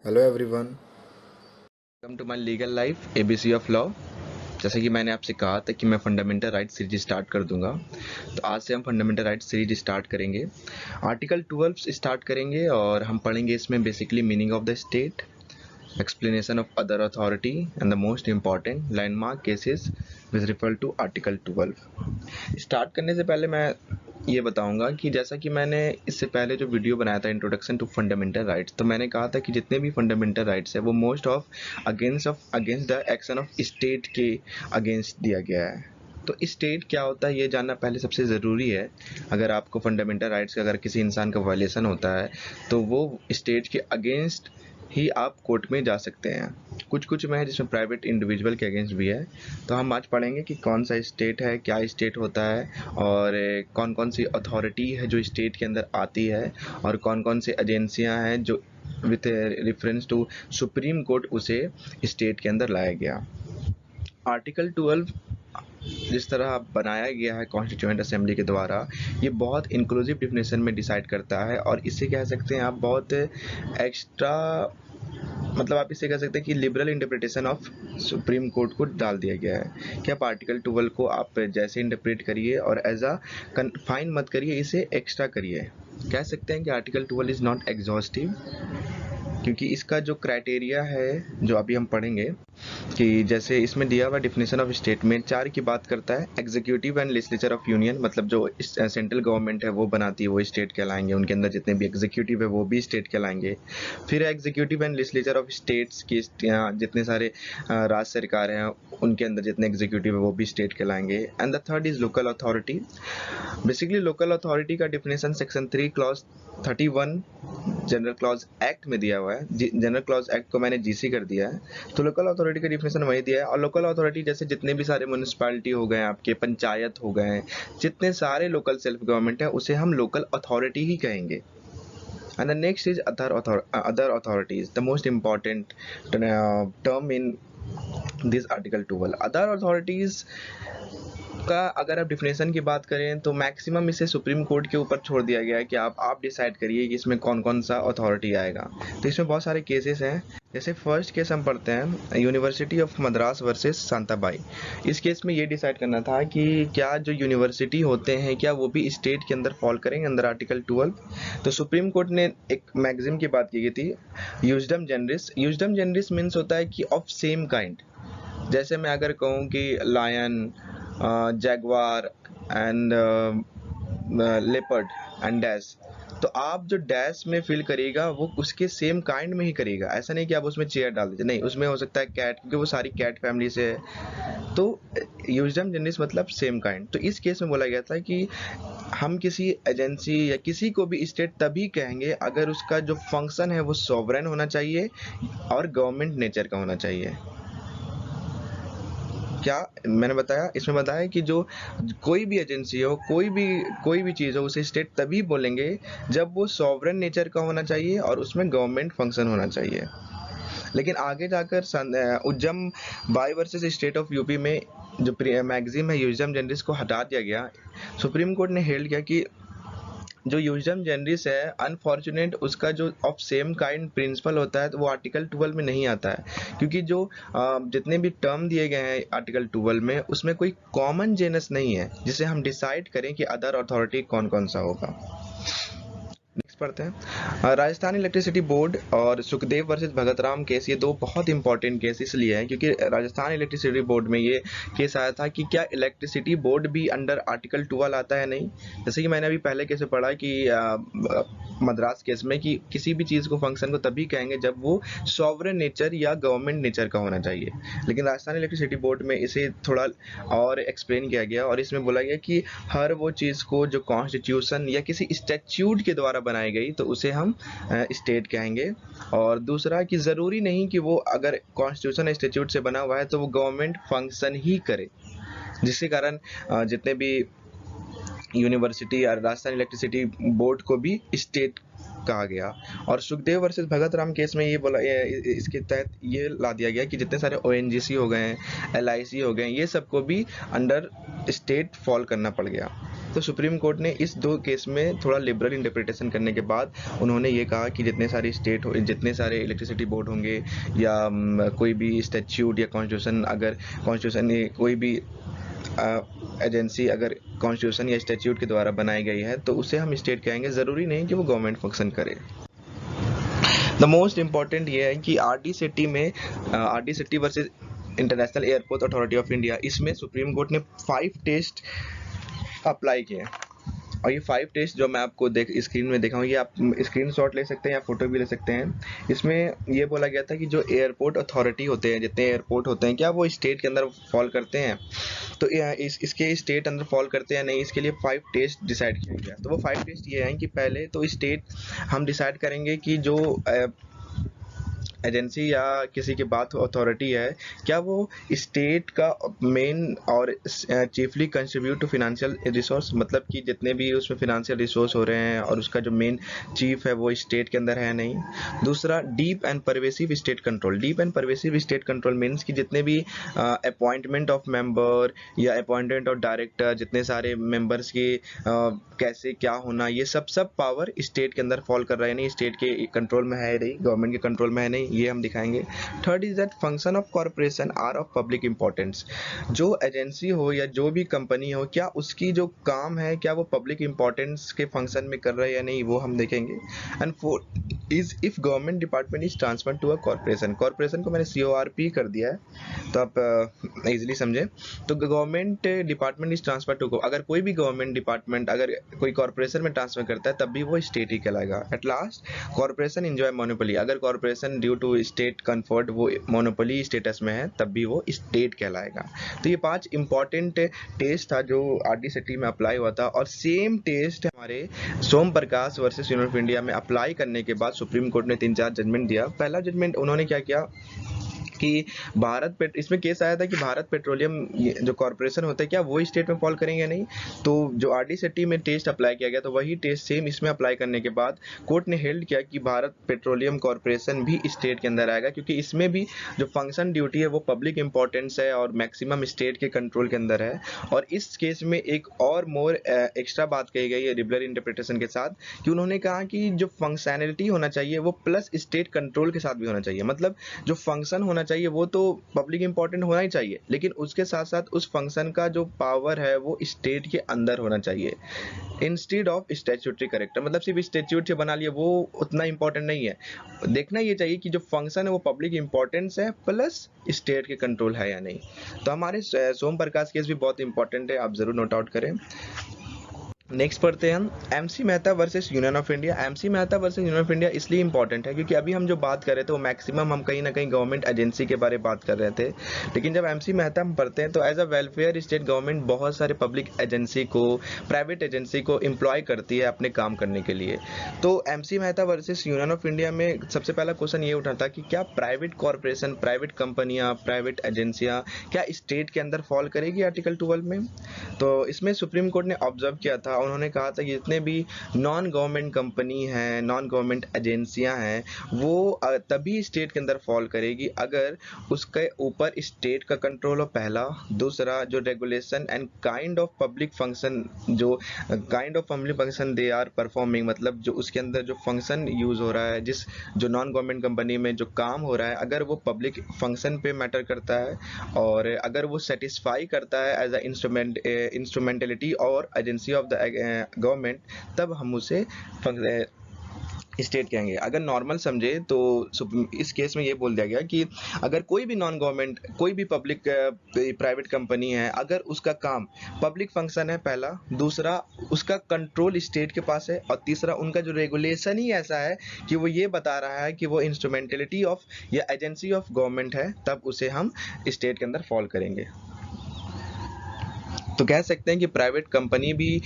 Hello everyone. Welcome to my legal life ABC of law. जैसे कि मैंने आपसे कहा था कि मैं फंडामेंटल राइट सीरीज स्टार्ट कर दूंगा, तो आज से हम फंडामेंटल राइट सीरीज स्टार्ट करेंगे। आर्टिकल 12 स्टार्ट करेंगे और हम पढ़ेंगे इसमें basically meaning of the state, explanation of other authority and the most important landmark cases with refer to article 12। Start करने से पहले मैं ये बताऊंगा कि जैसा कि मैंने इससे पहले जो वीडियो बनाया था इंट्रोडक्शन टू फंडामेंटल राइट्स, तो मैंने कहा था कि जितने भी फंडामेंटल राइट्स है वो most of against the action of state के अगेंस्ट दिया गया है। तो स्टेट क्या होता है ये जानना पहले सबसे ज़रूरी है। अगर आपको फंडामेंटल राइट्स का अगर किसी इंसान का वायलेशन होता है तो वो स्टेट के अगेंस्ट ही आप कोर्ट में जा सकते हैं। कुछ में है जिसमें प्राइवेट इंडिविजुअल के अगेंस्ट भी है। तो हम आज पढ़ेंगे कि कौन सा स्टेट है, क्या स्टेट होता है और कौन कौन सी अथॉरिटी है जो स्टेट के अंदर आती है और कौन कौन सी एजेंसियां हैं जो with reference to supreme court उसे स्टेट के अंदर लाया गया। आर्टिकल 12 जिस तरह बनाया गया है कॉन्स्टिट्यूएंट असेंबली के द्वारा, ये बहुत इंक्लूसिव डिफिनेशन में डिसाइड करता है और इसे कह सकते हैं आप बहुत एक्स्ट्रा, मतलब आप इसे कह सकते हैं कि liberal interpretation of supreme court को डाल दिया गया है कि आप आर्टिकल 12 को आप जैसे इंटरप्रेट करिए और एज अ कन्फाइन मत करिए, इसे एक्स्ट्रा करिए। कह सकते हैं कि आर्टिकल 12 इज नॉट एग्जॉस्टिव, क्योंकि इसका जो क्राइटेरिया है जो अभी हम पढ़ेंगे कि जैसे इसमें दिया हुआ डिफिनेशन ऑफ स्टेटमेंट 4 की बात करता है। Executive and legislature of union, मतलब जो सेंट्रल गवर्नमेंट है वो बनाती है वो स्टेट कहलाएंगे, उनके अंदर जितने भी एग्जीक्यूटिव है वो भी स्टेट कहलाएंगे। फिर executive and legislature of states की जितने सारे राज्य सरकार हैं उनके अंदर जितने एग्जीक्यूटिव है वो भी स्टेट कहलाएंगे। And the third is local authority. Basically local authority का definition section 3 clause 31 general clause act में दिया हुआ है। जनरल क्लॉज एक्ट को मैंने जीसी कर दिया है, तो लोकल अथॉरिटी का डिफिनेशन वही दिया है। और लोकल अथॉरिटी जैसे जितने भी सारे म्यूनिसिपैलिटी हो गए, आपके पंचायत हो गए, जितने सारे लोकल सेल्फ गवर्नमेंट है उसे हम लोकल अथॉरिटी ही कहेंगे। And the next is other authorities, the most important term in this article 12। other authorities का अगर आप डिफिनेशन की बात करें तो मैक्सिमम इसे सुप्रीम कोर्ट के ऊपर छोड़ दिया गया है कि आप डिसाइड करिए कि इसमें कौन कौन सा अथॉरिटी आएगा। तो इसमें बहुत सारे केसेस हैं। जैसे फर्स्ट केस हम पढ़ते हैं university of Madras versus Shantabai. इस केस में ये डिसाइड करना था कि क्या जो यूनिवर्सिटी होते हैं क्या वो भी स्टेट के अंदर फॉल करेंगे अंदर आर्टिकल 12। तो सुप्रीम कोर्ट ने एक मैगजिम की बात की गई थी, यूजडम जनरिस। यूजडम जनरिस मीन्स होता है कि ऑफ सेम काइंड। जैसे मैं अगर कहूँ कि lion, jaguar and leopard and dash, तो आप जो डैश में फील करिएगा वो उसके सेम काइंड में ही करिएगा। ऐसा नहीं कि आप उसमें चेयर डाल दीजिए, नहीं, उसमें हो सकता है कैट, क्योंकि वो सारी कैट फैमिली से है। तो यूजडम जनरिस मतलब सेम काइंड। तो इस केस में बोला गया था कि हम किसी एजेंसी या किसी को भी स्टेट तभी कहेंगे अगर उसका जो फंक्शन है वो सॉवरेन होना चाहिए और गवर्नमेंट नेचर का होना चाहिए। क्या मैंने बताया, इसमें बताया कि जो कोई भी एजेंसी हो, कोई भी चीज़ हो, उसे स्टेट तभी बोलेंगे जब वो सॉवरेन नेचर का होना चाहिए और उसमें गवर्नमेंट फंक्शन होना चाहिए। लेकिन आगे जाकर Ujjam Bai versus state of UP में जो मैगजीम है यूजम जनरिस को हटा दिया गया। सुप्रीम कोर्ट ने हेल्ड किया कि जो यूजम जनरिस है अनफॉर्चुनेट, उसका जो ऑफ सेम काइंड प्रिंसिपल होता है तो वो आर्टिकल 12 में नहीं आता है, क्योंकि जो जितने भी टर्म दिए गए हैं आर्टिकल 12 में उसमें कोई कॉमन जेनस नहीं है जिसे हम डिसाइड करें कि अदर अथॉरिटी कौन कौन सा होगा। नेक्स्ट पढ़ते हैं राजस्थान इलेक्ट्रिसिटी बोर्ड और सुखदेव वर्सेस भगत राम केस। ये दो बहुत इंपॉर्टेंट केस इसलिए हैं क्योंकि राजस्थान इलेक्ट्रिसिटी बोर्ड में ये केस आया था कि क्या इलेक्ट्रिसिटी बोर्ड भी अंडर आर्टिकल 12 आता है नहीं। जैसे कि मैंने अभी पहले केस में पढ़ा कि मद्रास केस में कि किसी भी चीज़ को फंक्शन को तभी कहेंगे जब वो सॉवरेन नेचर या गवर्नमेंट नेचर का होना चाहिए। लेकिन राजस्थान इलेक्ट्रिसिटी बोर्ड में इसे थोड़ा और एक्सप्लेन किया गया और इसमें बोला गया कि हर वो चीज़ को जो कॉन्स्टिट्यूशन या किसी स्टैट्यूट के द्वारा बनाई गई तो उसे हम स्टेट कहेंगे। और दूसरा कि ज़रूरी नहीं कि वो अगर कॉन्स्टिट्यूशन स्टैट्यूट से बना हुआ है तो वो गवर्नमेंट फंक्शन ही करे, जिसके कारण जितने भी यूनिवर्सिटी और राजस्थान इलेक्ट्रिसिटी बोर्ड को भी स्टेट कहा गया। और सुखदेव वर्सेस भगत राम केस में ये बोला, इसके तहत ये ला दिया गया कि जितने सारे ONGC हो गए हैं, LIC हो गए हैं, ये सबको भी अंडर स्टेट फॉल करना पड़ गया। तो सुप्रीम कोर्ट ने इस दो केस में थोड़ा लिबरल इंटरप्रिटेशन करने के बाद उन्होंने ये कहा कि जितने सारे इलेक्ट्रिसिटी बोर्ड होंगे या कोई भी स्टैट्यूट या कॉन्स्टिट्यूशन, अगर कॉन्स्टिट्यूशन कोई भी एजेंसी अगर कॉन्स्टिट्यूशन या स्टैट्यूट के द्वारा बनाई गई है तो उसे हम स्टेट कहेंगे, ज़रूरी नहीं कि वो गवर्नमेंट फंक्शन करे। द मोस्ट इम्पॉर्टेंट ये है कि RD city versus international airport authority of India, इसमें सुप्रीम कोर्ट ने 5 टेस्ट अप्लाई किए हैं। और ये 5 टेस्ट जो मैं आपको स्क्रीन में दिखाऊँ, ये आप स्क्रीनशॉट ले सकते हैं या फोटो भी ले सकते हैं। इसमें ये बोला गया था कि जो एयरपोर्ट अथॉरिटी होते हैं, जितने एयरपोर्ट होते हैं, क्या वो स्टेट के अंदर फॉल करते हैं, तो इसके स्टेट अंदर फॉल करते हैं नहीं, इसके लिए 5 टेस्ट डिसाइड किया गया। तो वो 5 टेस्ट ये हैं कि पहले तो स्टेट हम डिसाइड करेंगे कि जो एजेंसी या किसी की बात अथॉरिटी है, क्या वो स्टेट का मेन और chiefly contribute to financial resource, मतलब कि जितने भी उसमें फिनेंशियल रिसोर्स हो रहे हैं और उसका जो मेन चीफ है वो स्टेट के अंदर है नहीं। दूसरा, deep and pervasive state control. Deep and pervasive state control means कि जितने भी अपॉइंटमेंट ऑफ मेंबर या अपॉइंटमेंट ऑफ डायरेक्टर, जितने सारे मेंबर्स के कैसे क्या होना, ये सब पावर स्टेट के अंदर फॉल कर रहा है, नहीं स्टेट के कंट्रोल में है नहीं, गवर्नमेंट के कंट्रोल में है नहीं, ये हम दिखाएंगे। Third is that function of corporation or of public importance. जो एजेंसी हो या जो भी कंपनी हो, क्या उसकी जो काम है क्या वो पब्लिक इंपॉर्टेंस के फंक्शन में कर रहा है या नहीं, वो हम देखेंगे। And fourth is if government department is transfer to a corporation. Corporation को मैंने CORP कर दिया है तो आप इजीली समझे। तो government department is transfer to, अगर कोई भी गवर्नमेंट डिपार्टमेंट अगर कोई कॉर्पोरेशन में ट्रांसफर करता है तब भी वो स्टेट ही कहलाएगा। At last, corporation enjoy monopoly. अगर corporation due to state comfort वो मोनोपोली स्टेटस में है तब भी वो स्टेट कहलाएगा। तो ये 5 इंपॉर्टेंट टेस्ट था जो आरडी सिटी में अप्लाई हुआ था, और सेम टेस्ट हमारे सोम प्रकाश वर्सेस यूनियन ऑफ इंडिया में अप्लाई करने के बाद सुप्रीम कोर्ट ने 3-4 जजमेंट दिया। पहला जजमेंट उन्होंने क्या किया कि इसमें केस आया था कि भारत पेट्रोलियम जो कॉर्पोरेशन होता है क्या वो स्टेट में फॉल करेंगे या नहीं। तो जो आरडी सिटी में टेस्ट अप्लाई किया गया तो वही टेस्ट सेम इसमें अप्लाई करने के बाद कोर्ट ने हेल्ड किया कि भारत पेट्रोलियम कॉर्पोरेशन भी स्टेट के अंदर आएगा, क्योंकि इसमें भी जो फंक्शन ड्यूटी है वो पब्लिक इंपॉर्टेंस है और मैक्सिमम स्टेट के कंट्रोल के अंदर है। और इस केस में एक और मोर एक्स्ट्रा बात कही गई है लिबरल इंटरप्रिटेशन के साथ, कि उन्होंने कहा कि जो फंक्शनैलिटी होना चाहिए वो प्लस स्टेट कंट्रोल के साथ भी होना चाहिए। मतलब जो फंक्शन होना चाहिए वो तो पब्लिक इंपॉर्टेंट होना ही चाहिए, लेकिन उसके साथ साथ उस फंक्शन का जो पावर है वो स्टेट के अंदर होना चाहिए, इंस्टेड ऑफ स्टैट्यूटरी करेक्टर। मतलब सिर्फ स्टैट्यूट से बना लिया वो उतना इंपॉर्टेंट नहीं है। देखना ये चाहिए कि जो फंक्शन है वो पब्लिक इंपॉर्टेंस है प्लस स्टेट के कंट्रोल है या नहीं। तो हमारे सोम प्रकाश केस भी बहुत इंपॉर्टेंट है, आप जरूर नोट आउट करें। नेक्स्ट पढ़ते हैं हम MC Mehta versus union of India. MC Mehta versus union of India इसलिए इंपॉर्टेंट है क्योंकि अभी हम जो बात कर रहे थे वो मैक्सिमम हम कहीं ना कहीं गवर्नमेंट एजेंसी के बारे में बात कर रहे थे, लेकिन जब MC मेहता हम पढ़ते हैं तो as a welfare state government बहुत सारे पब्लिक एजेंसी को, प्राइवेट एजेंसी को एम्प्लॉय करती है अपने काम करने के लिए। तो MC Mehta versus union of India में सबसे पहला क्वेश्चन ये उठा था कि क्या प्राइवेट कॉर्पोरेशन, प्राइवेट कंपनियां, प्राइवेट एजेंसियां क्या स्टेट के अंदर फॉल करेगी आर्टिकल 12 में। तो इसमें सुप्रीम कोर्ट ने ऑब्जर्व किया था, उन्होंने कहा था कि जितने भी नॉन गवर्नमेंट कंपनी हैं, नॉन गवर्नमेंट एजेंसियां हैं, वो तभी स्टेट के अंदर फॉल करेगी अगर उसके ऊपर स्टेट का कंट्रोल हो, पहला। दूसरा, जो regulation and kind of public function, जो kind of public function they are performing, मतलब जो उसके अंदर जो फंक्शन यूज हो रहा है, जो नॉन गवर्नमेंट कंपनी में जो काम हो रहा है, अगर वो पब्लिक फंक्शन पे मैटर करता है और अगर वो सेटिस्फाई करता है एज अ इंस्ट्रूमेंटलिटी और एजेंसी ऑफ द गवर्नमेंट, तब हम उसे स्टेट कहेंगे। अगर नॉर्मल समझे तो इस केस में ये बोल दिया गया कि अगर कोई भी नॉन गवर्नमेंट, कोई भी पब्लिक प्राइवेट कंपनी है, अगर उसका काम पब्लिक फंक्शन है, पहला। दूसरा, उसका कंट्रोल स्टेट के पास है, और तीसरा, उनका जो रेगुलेशन ही ऐसा है कि वो ये बता रहा है कि वो इंस्ट्रूमेंटलिटी ऑफ या एजेंसी ऑफ गवर्नमेंट है, तब उसे हम स्टेट के अंदर फॉल करेंगे। तो कह सकते हैं कि प्राइवेट कंपनी भी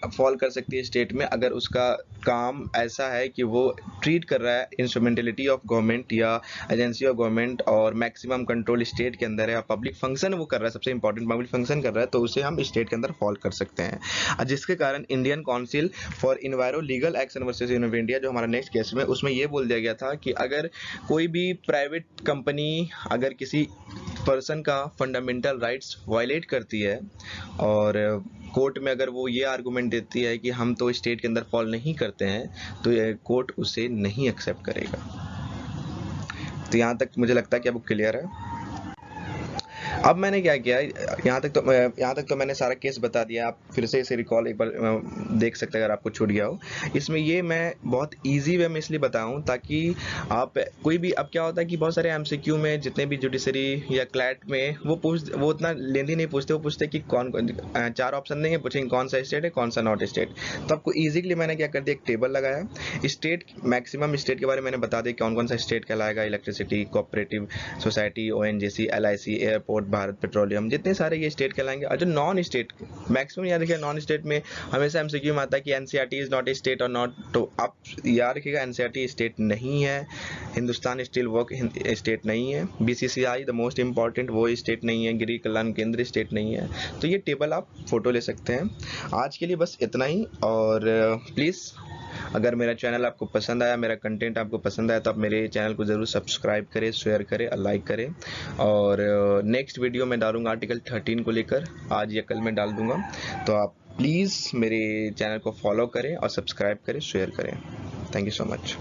फॉल कर सकती है स्टेट में अगर उसका काम ऐसा है कि वो ट्रीट कर रहा है इंस्ट्रूमेंटलिटी ऑफ गवर्नमेंट या एजेंसी ऑफ गवर्नमेंट और मैक्सिमम कंट्रोल स्टेट के अंदर है, पब्लिक फंक्शन वो कर रहा है, सबसे इंपॉर्टेंट पब्लिक फंक्शन कर रहा है, तो उसे हम स्टेट के अंदर फॉल कर सकते हैं। जिसके कारण Indian council for इन्वायरो legal action versus union of India, जो हमारा नेक्स्ट केस में, उसमें ये बोल दिया गया था कि अगर कोई भी प्राइवेट कंपनी अगर किसी पर्सन का फंडामेंटल राइट्स वायलेट करती है और कोर्ट में अगर वो ये आर्गूमेंट देती है कि हम तो स्टेट के अंदर फॉल नहीं करते हैं, तो ये कोर्ट उसे नहीं एक्सेप्ट करेगा। तो यहाँ तक मुझे लगता है कि अब क्लियर है। अब मैंने क्या किया, यहाँ तक तो मैंने सारा केस बता दिया। आप फिर से इसे रिकॉल एक बार देख सकते हैं अगर आपको छूट गया हो। इसमें ये मैं बहुत इजी वे में इसलिए बताऊं ताकि आप कोई भी, अब क्या होता है कि बहुत सारे एमसीक्यू में जितने भी जुडिशरी या क्लैट में वो उतना लेंदी नहीं पूछते, वो पूछते कि कौन 4 ऑप्शन देंगे, पूछेंगे कौन सा स्टेट है कौन सा नॉट स्टेट। तो आपको ईजी के लिए मैंने क्या कर दिया, एक टेबल लगाया। स्टेट, मैक्सिमम स्टेट के बारे में मैंने बता दिया कौन कौन सा स्टेट कहलाएगा, electricity, cooperative society, ONGC, LIC, airport, Bharat petroleum, जितने सारे ये स्टेट कहलाएंगे। और जो नॉन स्टेट, मैक्सिमम याद रखिए नॉन स्टेट में हमेशा एमसीक्यू में आता है कि NCERT is not a state और नॉट, तो आप याद रखिएगा एनसीईआरटी स्टेट नहीं है, हिंदुस्तान स्टील वर्क स्टेट नहीं है, बीसीसीआई द मोस्ट इंपॉर्टेंट वो स्टेट नहीं है, गृह कल्याण केंद्र स्टेट नहीं है। तो ये टेबल आप फोटो ले सकते हैं। आज के लिए बस इतना ही। और प्लीज़ अगर मेरा चैनल आपको पसंद आया, मेरा कंटेंट आपको पसंद आया, तो आप मेरे चैनल को ज़रूर सब्सक्राइब करें, शेयर करें और लाइक करें। और नेक्स्ट वीडियो में डालूंगा आर्टिकल 13 को लेकर, आज या कल में डाल दूंगा। तो आप प्लीज़ मेरे चैनल को फॉलो करें और सब्सक्राइब करें, शेयर करें। Thank you so much.